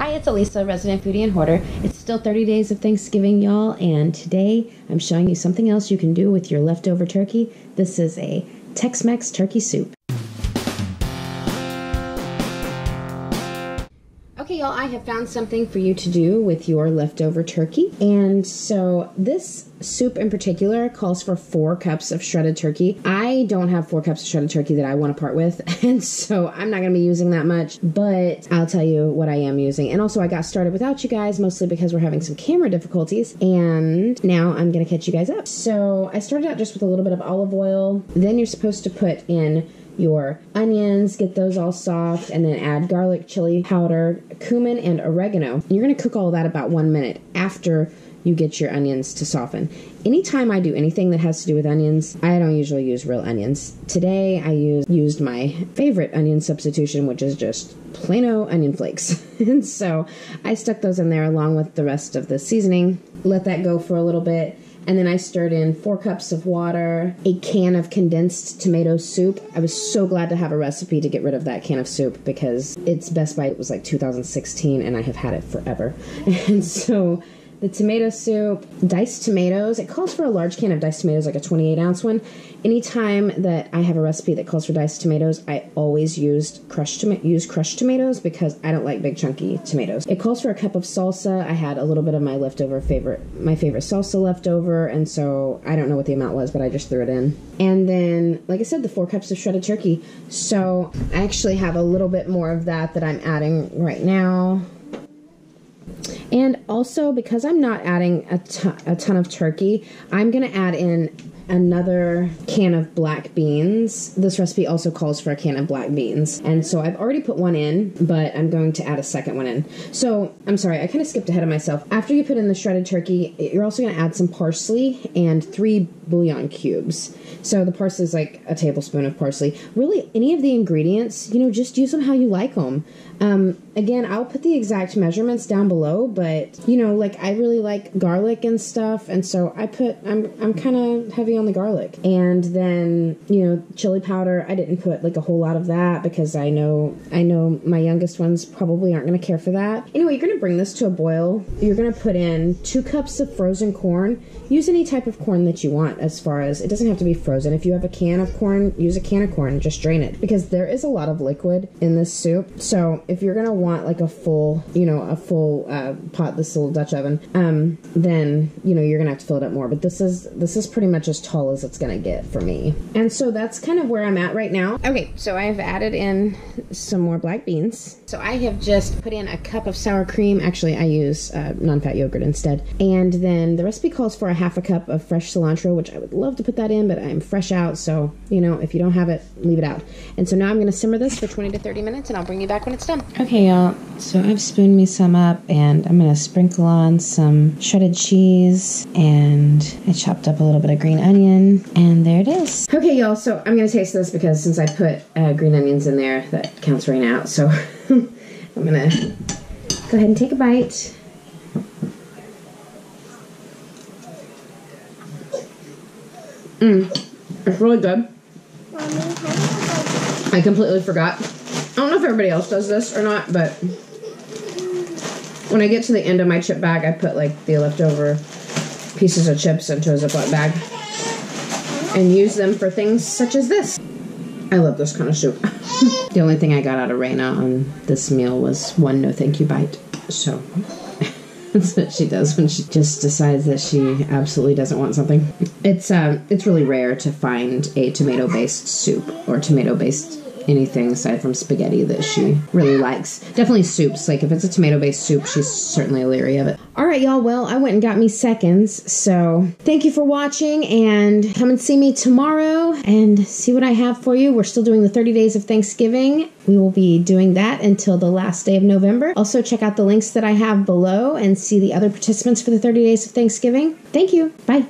Hi, it's Elisa, resident foodie and hoarder. It's still 30 days of Thanksgiving, y'all, and today I'm showing you something else you can do with your leftover turkey. This is a Tex-Mex turkey soup. Okay, y'all, I have found something for you to do with your leftover turkey. And so this soup in particular calls for 4 cups of shredded turkey. I don't have 4 cups of shredded turkey that I want to part with, and so I'm not going to be using that much, but I'll tell you what I am using. And also I got started without you guys, mostly because we're having some camera difficulties, and now I'm going to catch you guys up. So I started out just with a little bit of olive oil. Then you're supposed to put in your onions, get those all soft, and then add garlic, chili powder, cumin, and oregano. You're going to cook all of that about 1 minute after you get your onions to soften. Anytime I do anything that has to do with onions, I don't usually use real onions. Today I used my favorite onion substitution, which is just plain-o onion flakes. And so I stuck those in there along with the rest of the seasoning, let that go for a little bit. And then I stirred in 4 cups of water, a can of condensed tomato soup. I was so glad to have a recipe to get rid of that can of soup because its best by it was like 2016 and I have had it forever. And so the tomato soup, diced tomatoes. It calls for a large can of diced tomatoes, like a 28-ounce one. Anytime that I have a recipe that calls for diced tomatoes, I always use crushed tomatoes because I don't like big chunky tomatoes. It calls for a cup of salsa. I had a little bit of my favorite salsa left over, and so I don't know what the amount was, but I just threw it in. And then, like I said, the 4 cups of shredded turkey. So I actually have a little bit more of that I'm adding right now. And also, because I'm not adding a ton of turkey, I'm going to add in another can of black beans. This recipe also calls for a can of black beans. And so I've already put one in, but I'm going to add a second one in. So, I'm sorry, I kind of skipped ahead of myself. After you put in the shredded turkey, you're also going to add some parsley and 3 bouillon cubes. So the parsley is like a tablespoon of parsley. Really, any of the ingredients, just use them how you like them. Again, I'll put the exact measurements down below, but, I really like garlic and stuff, and so I'm kind of heavy on the garlic. And then, chili powder, I didn't put, a whole lot of that because I know my youngest ones probably aren't going to care for that. Anyway, you're going to bring this to a boil. You're going to put in 2 cups of frozen corn. Use any type of corn that you want as far as, it doesn't have to be frozen. If you have a can of corn, use a can of corn, just drain it, because there is a lot of liquid in this soup. So if you're going to want a full pot, this little Dutch oven, then, you're going to have to fill it up more. But this is pretty much as tall as it's going to get for me. And so that's kind of where I'm at right now. Okay, so I've added in some more black beans. So I have just put in a cup of sour cream. Actually, I use non-fat yogurt instead. And then the recipe calls for a 1/2 cup of fresh cilantro, which I would love to put that in, but I'm fresh out. So, if you don't have it, leave it out. And so now I'm going to simmer this for 20 to 30 minutes, and I'll bring you back when it's done. Okay, y'all. So I've spooned me some up, and I'm going to sprinkle on some shredded cheese, and I chopped up a little bit of green onion, and there it is. Okay, y'all, so I'm going to taste this because since I put green onions in there, that counts right now. So I'm going to go ahead and take a bite. It's really good. I completely forgot. I don't know if everybody else does this or not, but when I get to the end of my chip bag, I put the leftover pieces of chips into a Ziploc bag and use them for things such as this. I love this kind of soup. The only thing I got out of Raina on this meal was one no thank you bite. So that's what she does when she just decides that she absolutely doesn't want something. It's really rare to find a tomato-based soup or tomato-based anything aside from spaghetti that she really likes. Definitely soups. If it's a tomato-based soup, she's certainly leery of it. Alright, y'all. Well, I went and got me seconds. So thank you for watching, and come and see me tomorrow and see what I have for you. We're still doing the 30 days of Thanksgiving. We will be doing that until the last day of November. Also, check out the links that I have below and see the other participants for the 30 days of Thanksgiving. Thank you. Bye.